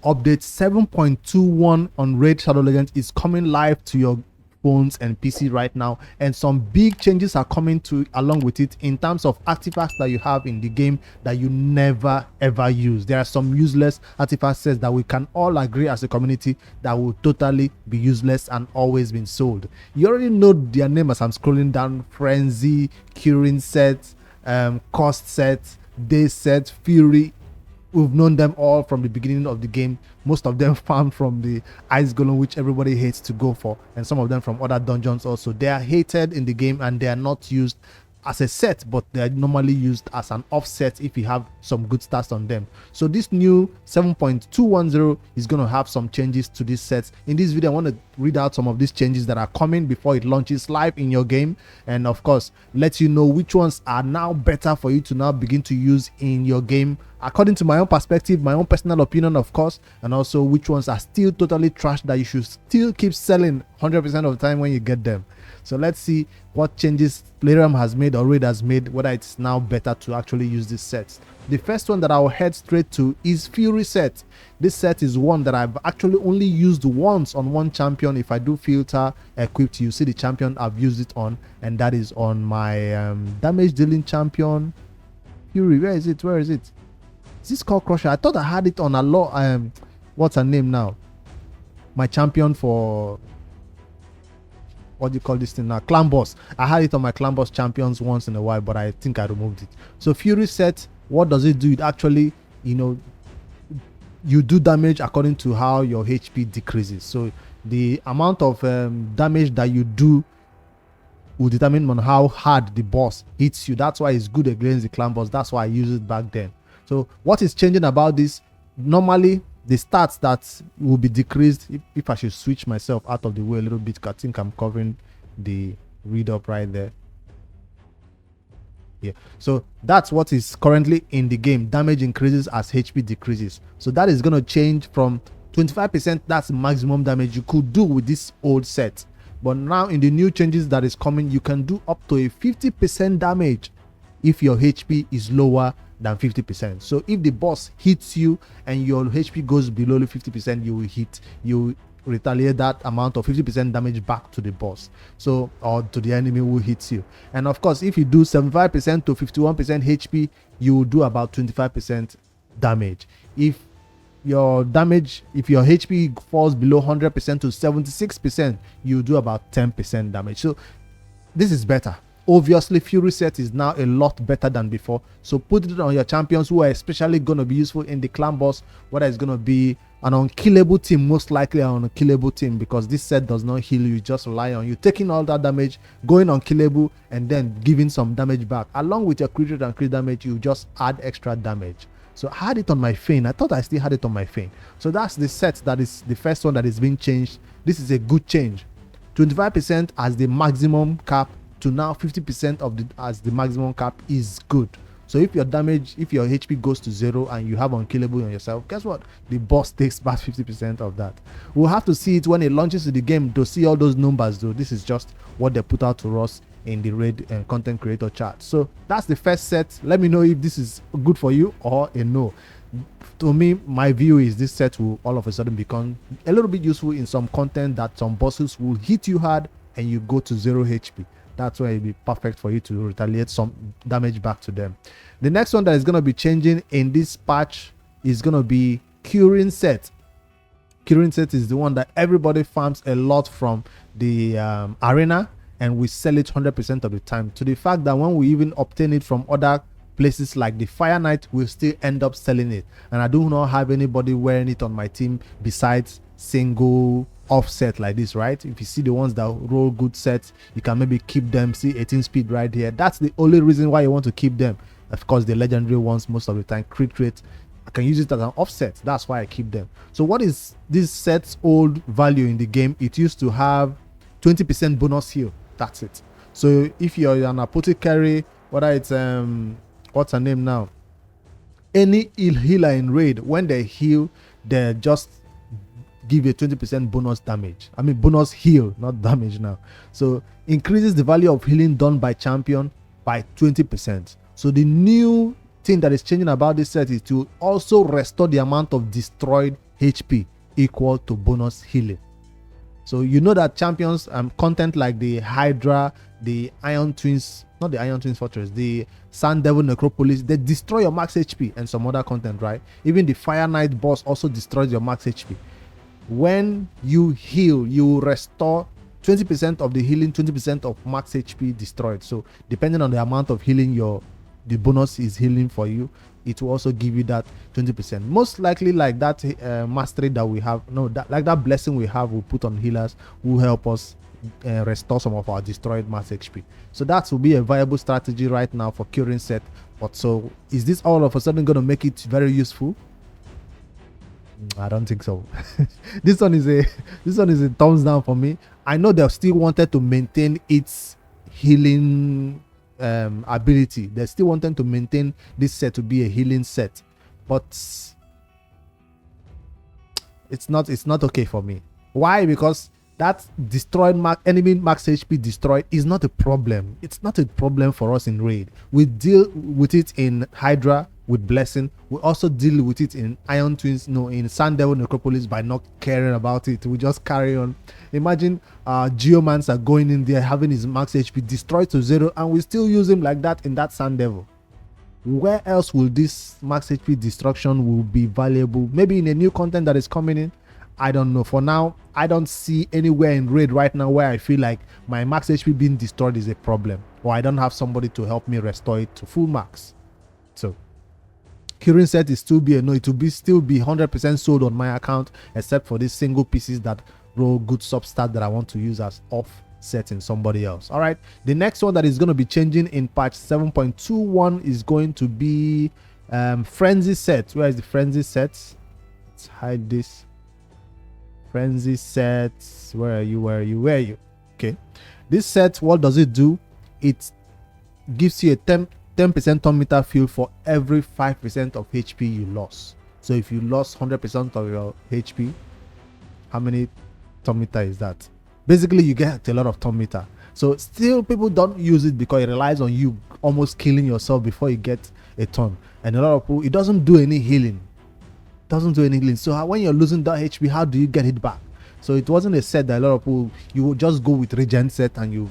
update 7.21 on Raid Shadow Legends is coming live to your phones and PC right now, and some big changes are coming to along with it in terms of artifacts that you have in the game that you never ever use. There are some useless artifact sets that we can all agree as a community that will totally be useless and always been sold. You already know their name as I'm scrolling down: Frenzy, Curing set, Cost set, Day set, Fury. We've known them all from the beginning of the game. Most of them found from the Ice Golem, which everybody hates to go for, and some of them from other dungeons also. They are hated in the game and they are not used as a set, but they are normally used as an offset if you have some good stats on them. So this new 7.210 is going to have some changes to these sets. In this video, I want to read out some of these changes that are coming before it launches live in your game, and of course let you know which ones are now better for you to now begin to use in your game according to my own perspective, my own personal opinion, of course, and also which ones are still totally trash that you should still keep selling 100% of the time when you get them. So let's see what changes Playroom has made or Raid has made, whether it's now better to actually use these sets. The first one that I'll head straight to is Fury set. This set is one that I've actually only used once on one champion. If I do filter equipped, you see the champion I've used it on, and that is on my damage dealing champion Fury. Where is it? Is this called Crusher? I thought I had it on a lot. What's her name now? My champion for, what do you call this thing now? Clan Boss. I had it on my Clan Boss champions once in a while, but I think I removed it. So Fury set, what does it do? It actually, you do damage according to how your HP decreases. So the amount of damage that you do will determine on how hard the boss hits you. That's why it's good against the Clan Boss. That's why I used it back then. So what is changing about this? Normally the stats that will be decreased, if I should switch myself out of the way a little bit, I think I'm covering the read up right there. Yeah, so that's what is currently in the game. Damage increases as HP decreases. So that is going to change from 25%. That's maximum damage you could do with this old set, but now in the new changes that is coming, you can do up to a 50% damage if your HP is lower than 50%. So if the boss hits you and your HP goes below 50%, you retaliate that amount of 50% damage back to the boss, so, or to the enemy who hits you. And of course, if you do 75% to 51% HP, you will do about 25% damage. If your HP falls below 100% to 76%, you do about 10% damage. So this is better. Obviously, Fury set is now a lot better than before. So put it on your champions who are especially going to be useful in the Clan Boss, whether it's going to be an unkillable team, most likely an unkillable team, because this set does not heal you, just rely on you taking all that damage, going unkillable, and then giving some damage back. Along with your crit rate and crit damage, you just add extra damage. So I had it on my Feign. I thought I still had it on my Feign. So that's the set that is the first one that is being changed. This is a good change. 25% as the maximum cap to now 50% as the maximum cap is good. So if your HP goes to 0 and you have unkillable on yourself, guess what? The boss takes back 50% of that. We'll have to see it when it launches to the game to see all those numbers, though. This is just what they put out to us in the Raid and content creator chat. So that's the first set. Let me know if this is good for you or a no. To me, my view is this set will all of a sudden become a little bit useful in some content that some bosses will hit you hard and you go to 0 HP. That's why it'll be perfect for you to retaliate some damage back to them. The next one that is going to be changing in this patch is going to be Curing set. Curing set is the one that everybody farms a lot from the arena, and we sell it 100% of the time, to the fact that when we even obtain it from other places like the Fire Knight, we'll still end up selling it. And I do not have anybody wearing it on my team besides single offset like this, right? If you see the ones that roll good sets, you can maybe keep them. See 18 speed right here. That's the only reason why you want to keep them. Of course, the legendary ones most of the time crit rate, I can use it as an offset. That's why I keep them. So what is this set's old value in the game? It used to have 20% bonus heal. That's it. So if you're an apothecary, whether it's what's her name now, any healer in Raid, when they heal, they just give a 20% bonus damage. I mean bonus heal, not damage now. So increases the value of healing done by champion by 20%. So the new thing that is changing about this set is to also restore the amount of destroyed HP equal to bonus healing. So you know that champions content like the Hydra, the Iron Twins, not the Iron Twins Fortress, the Sun Devil Necropolis, they destroy your max HP and some other content, right? Even the Fire Knight boss also destroys your max HP. When you heal, you restore 20% of the healing, 20% of max HP destroyed. So depending on the amount of healing the bonus is healing for you, it will also give you that 20%. Most likely, like that mastery that we have, like that blessing we have, we put on healers, will help us restore some of our destroyed max HP. So that will be a viable strategy right now for curing set. But so is this all of a sudden going to make it very useful? I don't think so. This one is a thumbs down for me. I know they still wanted to maintain its healing ability. They still wanted to maintain this set to be a healing set, but it's not okay for me. Why? Because that destroyed enemy max HP destroyed is not a problem. It's not a problem for us in raid. We deal with it in Hydra with blessing. We also deal with it in Iron Twins, in Sun Devil Necropolis by not caring about it. We just carry on. Imagine Geomancer going in there having his max HP destroyed to 0, and we still use him like that in that Sun Devil. Where else will this max HP destruction will be valuable? Maybe in a new content that is coming in. I don't know. For now, I don't see anywhere in raid right now where I feel like my max HP being destroyed is a problem, or I don't have somebody to help me restore it to full max. So curing set is still be a no. It will still be 100% sold on my account, except for these single pieces that roll good substat that I want to use as offset in somebody else. All right, the next one that is going to be changing in patch 7.21 is going to be frenzy set. Where is the frenzy set? Let's hide this. Frenzy sets. Where are you? Okay, this set, what does it do? It gives you a 10% turn meter field for every 5% of HP you lost. So if you lost 100% of your HP, how many turn meter is that? Basically, you get a lot of turn meter. So still people don't use it because it relies on you almost killing yourself before you get a turn. And a lot of people, it doesn't do any healing. So when you're losing that HP, how do you get it back? So it wasn't a set that a lot of people, you would just go with regen set and you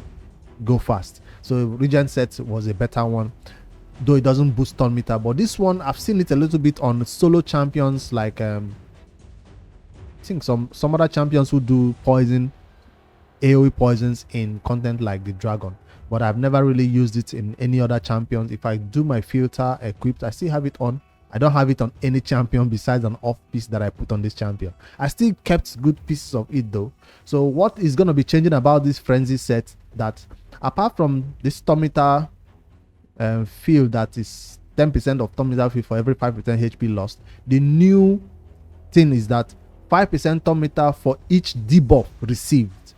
go fast. So regen set was a better one, though it doesn't boost turn meter. But this one, I've seen it a little bit on solo champions, like I think some other champions who do poison, AoE poisons in content like the dragon. But I've never really used it in any other champions. If I do my filter equipped, I still have it on. I don't have it on any champion besides an off piece that I put on this champion. I still kept good pieces of it though. So what is going to be changing about this frenzy set, that apart from this turn meter field that is 10% of turn meter field for every 5% HP lost, the new thing is that 5% turn meter for each debuff received.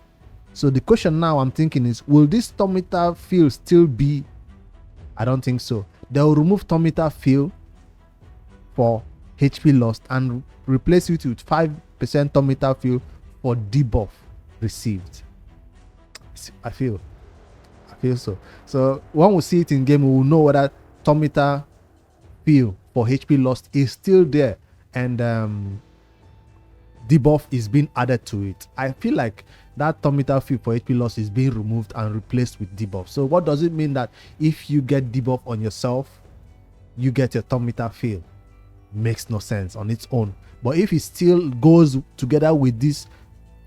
So the question now I'm thinking is, will this turn meter field still be? I don't think so. They'll remove turn meter field for HP lost and replace it with 5% turn meter field for debuff received. I feel so. So when we see it in game, we will know whether turn meter field for HP lost is still there and debuff is being added to it. I feel like that turn meter field for HP loss is being removed and replaced with debuff. So what does it mean? That if you get debuff on yourself, you get your turn meter field? Makes no sense on its own. But if it still goes together with this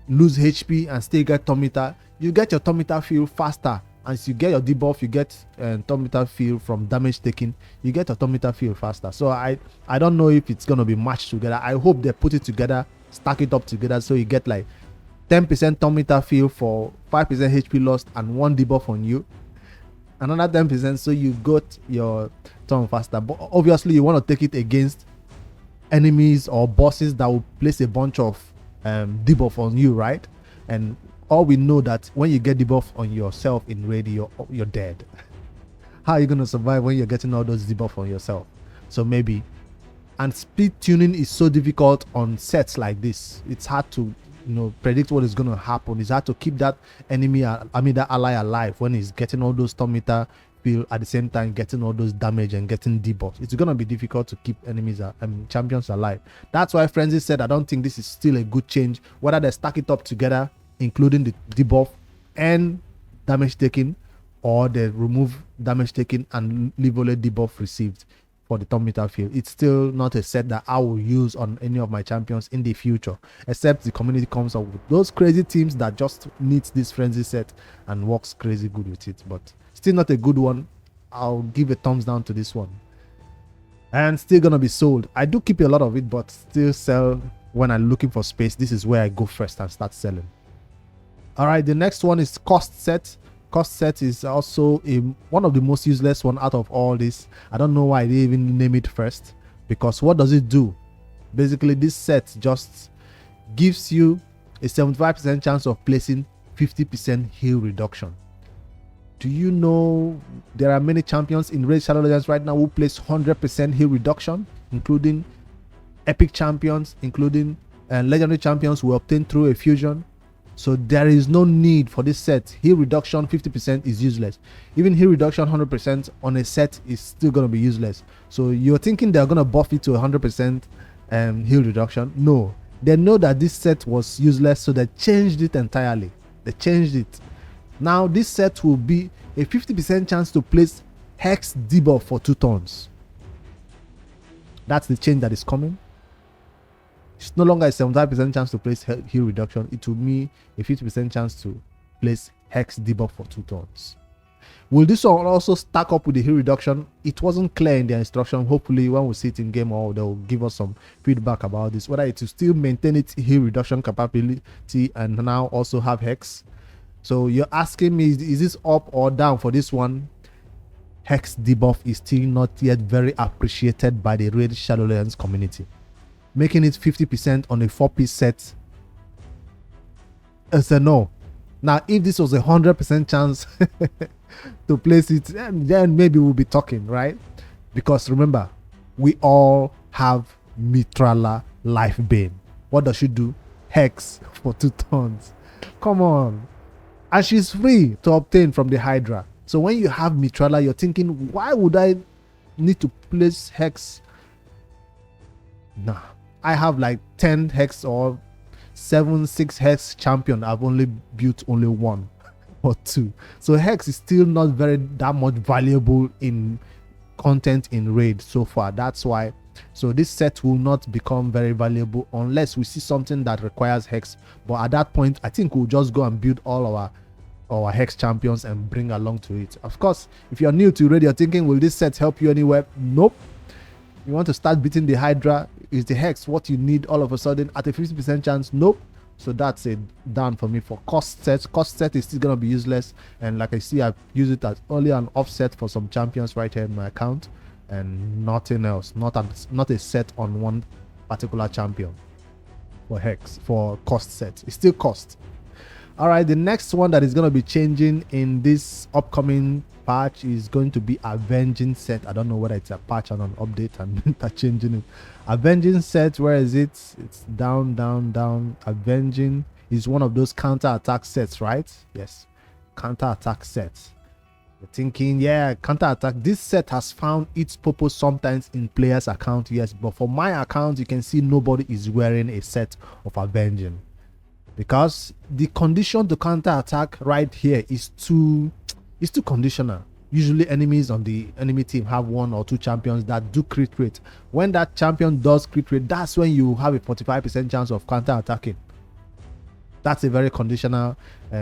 lose HP and still get turn meter, you get your turn meter field faster. As you get your debuff, you get turn meter field from damage taken, you get a turn meter field faster. So I don't know if it's gonna be matched together. I hope they put it together, stack it up together, so you get like 10% turn meter field for 5% HP lost and 1 debuff on you, another 10%, so you got your turn faster. But obviously you want to take it against enemies or bosses that will place a bunch of debuff on you, right? And all we know that when you get debuff on yourself in raid, you're dead. How are you gonna survive when you're getting all those debuff on yourself? So maybe. And speed tuning is so difficult on sets like this. It's hard to predict what is going to happen. It's hard to keep that enemy, that ally alive when he's getting all those turn meter field at the same time getting all those damage and getting debuffs. It's gonna be difficult to keep enemies champions alive. That's why Frenzy said I don't think this is still a good change, whether they stack it up together including the debuff and damage taken, or they remove damage taken and leave only debuff received for the top meter field. It's still not a set that I will use on any of my champions in the future, except the community comes up with those crazy teams that just needs this Frenzy set and works crazy good with it. But still not a good one. I'll give a thumbs down to this one, and still gonna be sold. I do keep a lot of it, but still sell when I'm looking for space. This is where I go first and start selling. All right, the next one is cost set. Cost set is also one of the most useless one out of all this. I don't know why they even name it first, because what does it do? Basically, this set just gives you a 75% chance of placing 50% heal reduction. Do you know there are many champions in Raid Shadow Legends right now who place 100% heal reduction, including epic champions, including legendary champions who obtain through a fusion? So there is no need for this set. Heal reduction 50% is useless. Even heal reduction 100% on a set is still going to be useless. So you're thinking they're going to buff it to 100% heal reduction? No. They know that this set was useless, so they changed it entirely. They changed it. Now this set will be a 50% chance to place Hex debuff for 2 turns. That's the change that is coming. It's no longer a 75% chance to place heal reduction. It will be a 50% chance to place Hex debuff for 2 turns. Will this one also stack up with the heal reduction? It wasn't clear in their instruction. Hopefully when we see it in game, or they'll give us some feedback about this, whether it will still maintain its heal reduction capability and now also have Hex. So you're asking me, is this up or down for this one? Hex debuff is still not yet very appreciated by the Raid Shadow Legends community, making it 50% on a 4-piece set. It's a no. Now if this was a 100% chance to place it, then maybe we'll be talking, right? Because remember, we all have Mitrala Life Bane. What does she do? Hex for 2 turns. Come on. And she's free to obtain from the Hydra. So when you have Mitrala, you're thinking, why would I need to place Hex? Nah, I have like 10 Hex or 6 Hex champion. I've only built only 1 or 2. So Hex is still not that much valuable in content in Raid so far. That's why. So this set will not become very valuable unless we see something that requires Hex. But at that point, I think we'll just go and build all our Hex champions and bring along to it. Of course, if you're new to Raid, you're thinking, will this set help you anywhere? Nope. You want to start beating the Hydra? Is the Hex what you need all of a sudden at a 50% chance? Nope. So that's a down for me for cost set. Cost set is still gonna be useless, and like I see, I've used it as only an offset for some champions right here in my account, and nothing else. Not a set on one particular champion for Hex for cost set. It's still cost. All right, the next one that is going to be changing in this upcoming patch is going to be Avenging set. I don't know whether it's a patch or an update and they're changing it. Avenging set, where is it? It's down. Avenging is one of those counter attack sets, right? Yes, counter attack sets. You're thinking, yeah, counter attack. This set has found its purpose sometimes in players' account, yes, but for my account, you can see nobody is wearing a set of Avenging, because the condition to counter attack right here is too conditional. Usually enemies on the enemy team have 1 or 2 champions that do crit rate. When that champion does crit rate, that's when you have a 45% chance of counter attacking. That's a very conditional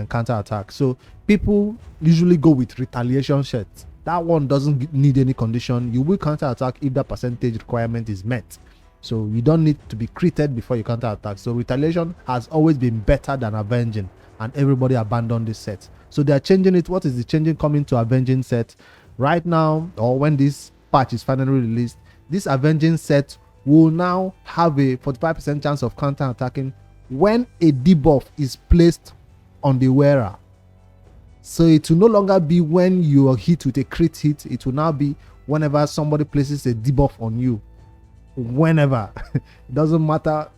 counter attack. So people usually go with retaliation sets. That one doesn't need any condition. You will counter attack if that percentage requirement is met. So you don't need to be critted before you counter attack. So retaliation has always been better than Avenging, and everybody abandoned this set. So they are changing it. What is the changing coming to Avenging set right now, or when this patch is finally released? This Avenging set will now have a 45% chance of counter attacking when a debuff is placed on the wearer. So it will no longer be when you are hit with a crit hit. It will now be whenever somebody places a debuff on you. Whenever. It doesn't matter.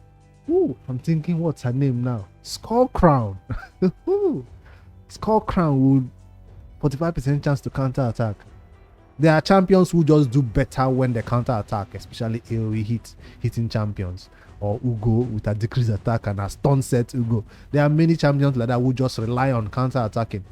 Ooh, I'm thinking, what's her name now? Skull Crown. Skull Crown will 45% chance to counter attack. There are champions who just do better when they counter attack, especially AoE hitting champions, or Ugo with a decreased attack and a stun set Ugo. There are many champions like that who just rely on counter attacking.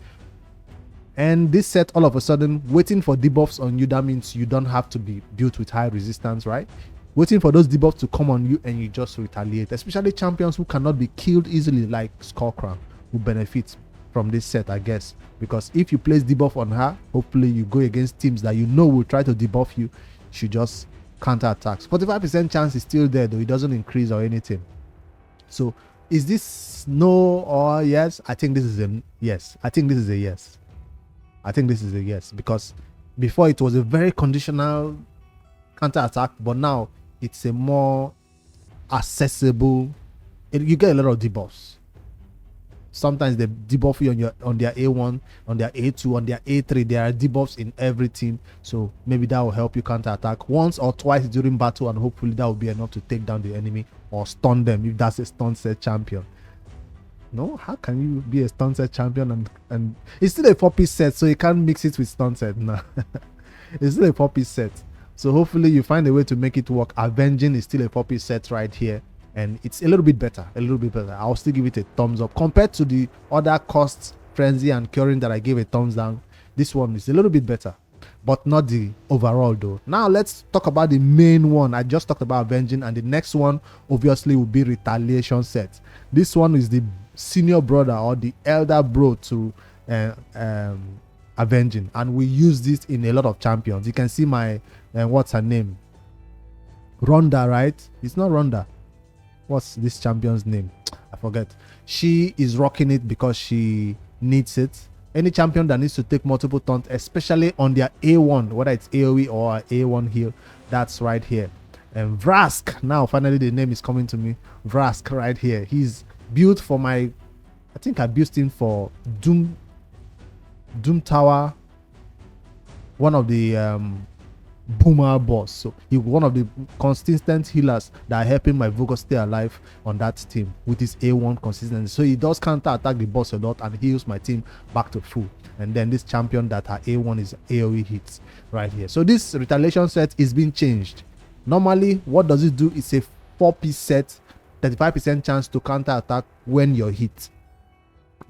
And this set, all of a sudden, waiting for debuffs on you, that means you don't have to be built with high resistance, right? Waiting for those debuffs to come on you and you just retaliate, especially champions who cannot be killed easily like Skullcrown, who benefit from this set, I guess, because if you place debuff on her, hopefully you go against teams that you know will try to debuff you. She just counter attacks. 45% chance is still there, though it doesn't increase or anything. So is this no or yes? I think this is a yes. I think this is a yes. I think this is a yes, because before it was a very conditional counter attack, but now it's a more accessible. You get a lot of debuffs. Sometimes they debuff you on their A1, on their A2, on their A3. There are debuffs in every team, so maybe that will help you counter attack once or twice during battle, and hopefully that will be enough to take down the enemy or stun them if that's a stun set champion. No, how can you be a stun set champion and it's still a 4-piece set, so you can't mix it with stun set? No. It's still a 4-piece set, so hopefully you find a way to make it work. Avenging is still a 4-piece set right here, and it's a little bit better. I'll still give it a thumbs up compared to the other costs, frenzy and curing, that I gave a thumbs down. This one is a little bit better, but not the overall though. Now let's talk about the main one. I just talked about Avenging, and the next one obviously will be retaliation set. This one is the senior brother or the elder bro to Avenging, and we use this in a lot of champions. You can see my what's her name, Rhonda, right? It's not Rhonda. What's this champion's name? I forget. She is rocking it because she needs it. Any champion that needs to take multiple taunts, especially on their A1, whether it's AoE or A1 heal, that's right here. And Vrask, now finally the name is coming to me. Vrask right here. He's built for my, I think I built him for Doom Tower, one of the boomer boss. So he's one of the consistent healers that are helping my Vogo stay alive on that team with his A1 consistency. So he does counter attack the boss a lot and heals my team back to full. And then this champion that her A1 is AoE hits right here. So this retaliation set is being changed. Normally, what does it do? It's a 4-piece set, 35% chance to counter attack when you're hit.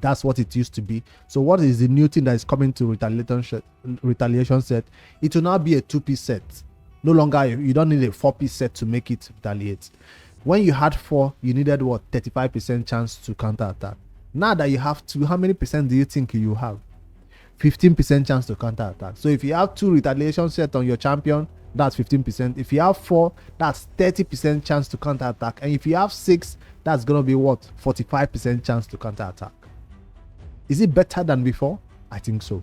That's what it used to be. So what is the new thing that is coming to retaliation set? It will now be a 2-piece set. No longer, you don't need a 4-piece set to make it retaliate. When you had 4, you needed what? 35% chance to counter attack. Now that you have 2, how many percent do you think you have? 15% chance to counter attack. So if you have 2 retaliation set on your champion, that's 15%. If you have 4, that's 30% chance to counter attack. And if you have 6, that's gonna be what? 45% chance to counter attack. Is it better than before? I think so.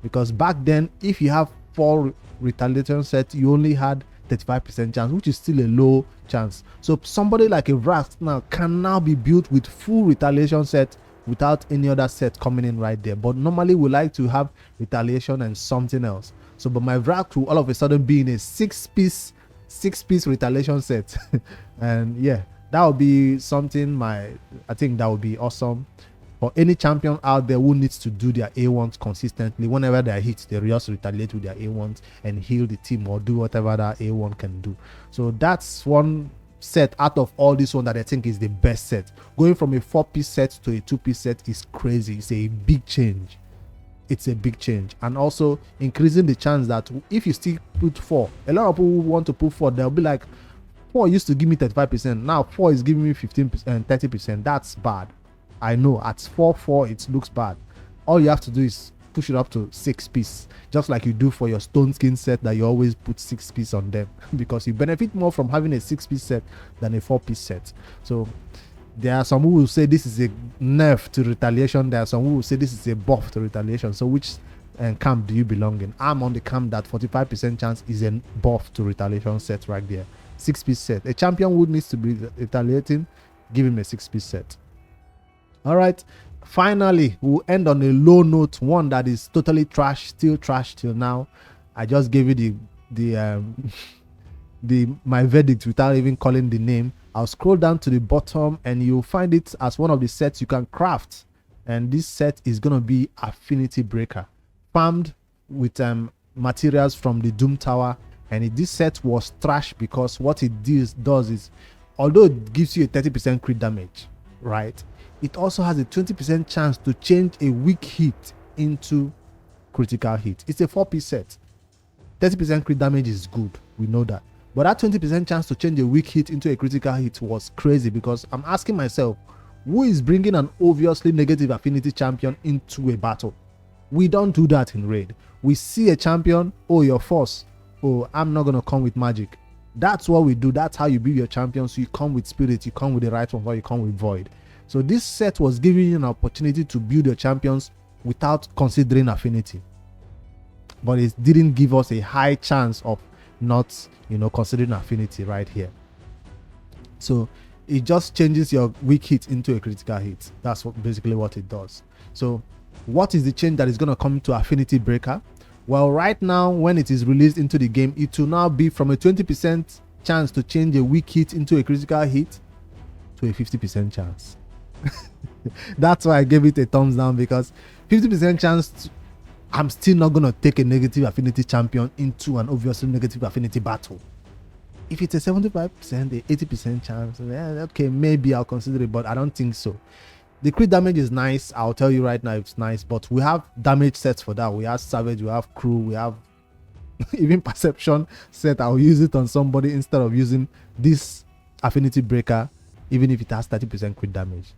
Because back then, if you have 4 retaliation sets, you only had 35% chance, which is still a low chance. So somebody like a Vrask now can now be built with full retaliation set without any other set coming in right there. But normally we like to have retaliation and something else. So but my Vrask will all of a sudden be in a 6-piece retaliation set. And yeah, that would be something I think that would be awesome. For any champion out there who needs to do their A1s consistently, whenever they are hit, they just retaliate with their A1s and heal the team or do whatever that A1 can do. So that's one set out of all this one that I think is the best set. Going from a 4-piece set to a 2-piece set is crazy. It's a big change. It's a big change. And also increasing the chance that if you still put 4, a lot of people who want to put 4, they'll be like, 4 used to give me 35%, now 4 is giving me 15% and 30%. That's bad. I know at 4 it looks bad. All you have to do is push it up to 6-piece, just like you do for your stone skin set that you always put 6-piece on them, because you benefit more from having a 6-piece set than a 4-piece set. So there are some who will say this is a nerf to retaliation. There are some who will say this is a buff to retaliation. So which camp do you belong in? I'm on the camp that 45% chance is a buff to retaliation set right there. 6-piece set. A champion who needs to be retaliating, give him a 6-piece set. All right, finally we'll end on a low note, one that is totally trash, still trash till now. I just gave you my verdict without even calling the name. I'll scroll down to the bottom and you'll find it as one of the sets you can craft, and this set is gonna be Affinity Breaker, farmed with materials from the Doom Tower, and this set was trash because what it does is, although it gives you a 30% crit damage, right, it also has a 20% chance to change a weak hit into critical hit. It's a 4-piece set. 30% crit damage is good, we know that, but that 20% chance to change a weak hit into a critical hit was crazy, because I'm asking myself, who is bringing an obviously negative affinity champion into a battle? We don't do that in raid. We see a champion, oh, you're force, oh, I'm not gonna come with magic. That's what we do. That's how you build your champions. So you come with spirit, you come with the right one, or you come with void. So this set was giving you an opportunity to build your champions without considering affinity, but it didn't give us a high chance of not, considering affinity right here. So it just changes your weak hit into a critical hit. That's basically what it does. So what is the change that is going to come to Affinity Breaker? Well, right now, when it is released into the game, it will now be from a 20% chance to change a weak hit into a critical hit to a 50% chance. That's why I gave it a thumbs down, because 50% chance, I'm still not going to take a negative affinity champion into an obviously negative affinity battle. If it's a 75%, a 80% chance, okay, maybe I'll consider it, but I don't think so. The crit damage is nice. I'll tell you right now, it's nice, but we have damage sets for that. We have Savage, we have Crew, we have even Perception set. I'll use it on somebody instead of using this Affinity Breaker, even if it has 30% crit damage.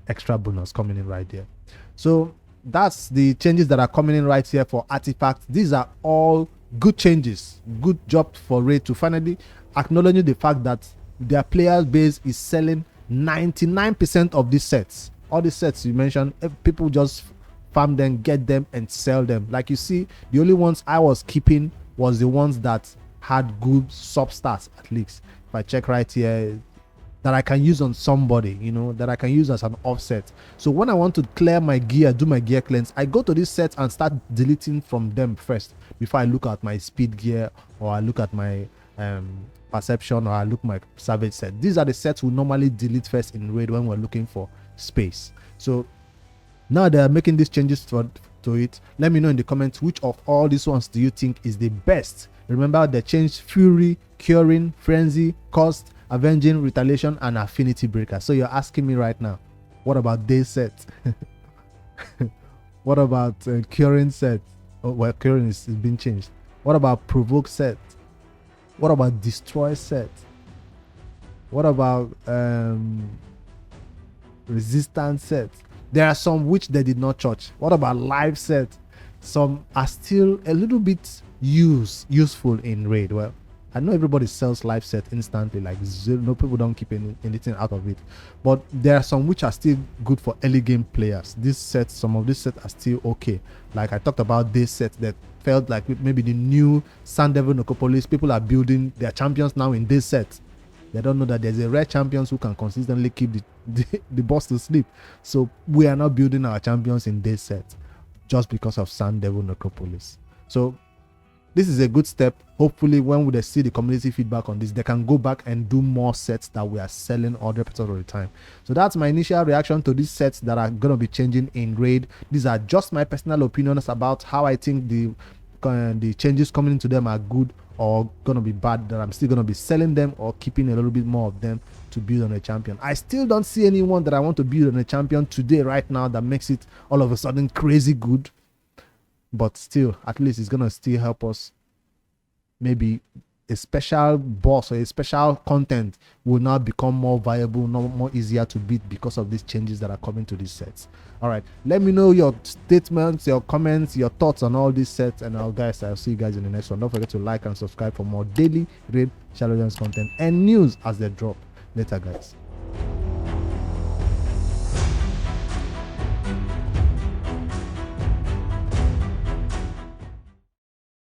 Extra bonus coming in right there. So that's the changes that are coming in right here for Artifacts. These are all good changes. Good job for Raid to finally acknowledging the fact that their player base is selling 99% of these sets. All the sets you mentioned, people just farm them, get them, and sell them. Like you see, the only ones I was keeping was the ones that had good substats, at least. If I check right here, that I can use on somebody, that I can use as an offset. So when I want to clear my gear, do my gear cleanse, I go to this set and start deleting from them first before I look at my speed gear, or I look at my Perception, or I look my Savage set. These are the sets we normally delete first in raid when we're looking for space. So now they're making these changes to it. Let me know in the comments which of all these ones do you think is the best. Remember, they changed Fury, Curing, Frenzy, Cost, Avenging, Retaliation, and Affinity Breaker. So you're asking me right now, what about day set? What about Curing set? Oh, well, Curing is being changed. What about Provoke set? What about Destroy set? What about Resistance set? There are some which they did not touch. What about Live set? Some are still a little bit useful in raid. Well, I know everybody sells live set instantly, like no, people don't keep anything out of it, but there are some which are still good for early game players. Some of these sets are still okay. Like I talked about this set that felt like maybe the new Sun Devil Necropolis, people are building their champions now in this set. They don't know that there's a rare champions who can consistently keep the boss to sleep. So we are not building our champions in this set just because of Sun Devil Necropolis. So this is a good step. Hopefully when they see the community feedback on this, they can go back and do more sets that we are selling 100% of the time. So that's my initial reaction to these sets that are going to be changing in raid. These are just my personal opinions about how I think the changes coming into them are good or going to be bad, that I'm still going to be selling them or keeping a little bit more of them to build on a champion. I still don't see anyone that I want to build on a champion today right now that makes it all of a sudden crazy good. But still, at least it's going to still help us. Maybe a special boss or a special content will now become more viable, more easier to beat because of these changes that are coming to these sets. All right, let me know your statements, your comments, your thoughts on all these sets, and I'll see you guys in the next one. Don't forget to like and subscribe for more daily raid Shadow Gems content and news as they drop. Later, guys.